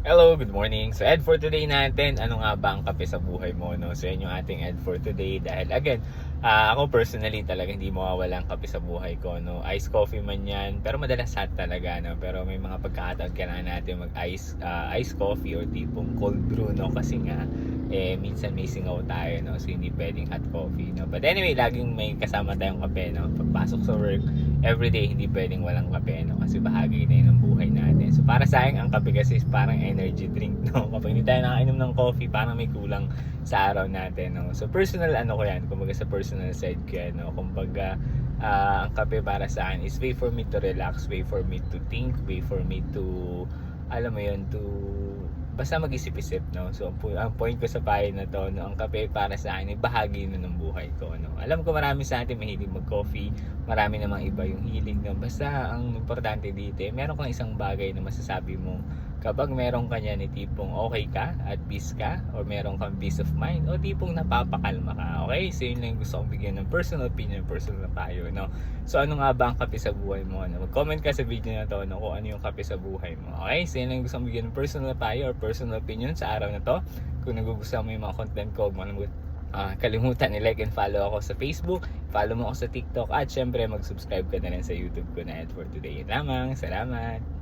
Hello, good morning. So Ed for today natin, ano nga ba ang kape sa buhay mo, no? So yan yung ating Ed for today dahil again, ako personally talaga hindi mawawala ang kape sa buhay ko, no? Iced coffee man yan, pero madalas hot talaga, no? Pero may mga pagkakataon kailangan natin iced coffee or tipong cold brew, no? Kasi nga, minsan may singaw tayo, no? So hindi pwedeng hot coffee, no? But anyway, laging may kasama tayong kape, no? Pagpasok sa work, everyday hindi pwedeng walang kape, no? Kasi bahagi na yun ng buhay natin. So para sa akin ang kape kasi is parang energy drink, no? Kapag hindi tayo nakainom ng coffee, parang may kulang sa araw natin, no? So personal ano ko yan, kumbaga sa personal side ko yan, no? Kumbaga ang kape para sa akin is way for me to relax, way for me to think, way for me to alam mo yun, to basta mag-isip-isip, no? So ang point ko sa payo na to, no, ang kape para sa akin ay bahagi na ng buhay ko, no? Alam ko marami sa atin mahilig mag-coffee, marami namang iba yung hilig, no? Basta ang importante dito, meron kang isang bagay na masasabi mo kapag meron ka niyan, tipong okay ka, at peace ka, or meron kang peace of mind, o tipong napapakalma ka, okay? So yun lang yung gusto kong bigyan ng personal opinion, personal na payo, no? So ano nga ba ang kape sa buhay mo, no? Mag-comment ka sa video na to, no, kung ano yung kape sa buhay mo, okay? So yun lang yung gusto kong bigyan ng personal na payo or personal opinion sa araw na to. Kung nagugustuhan mo yung mga content ko, kalimutan i-like and follow ako sa Facebook, follow mo ako sa TikTok, at syempre mag-subscribe ka na rin sa YouTube ko na Ed for Today. Yun lamang, salamat!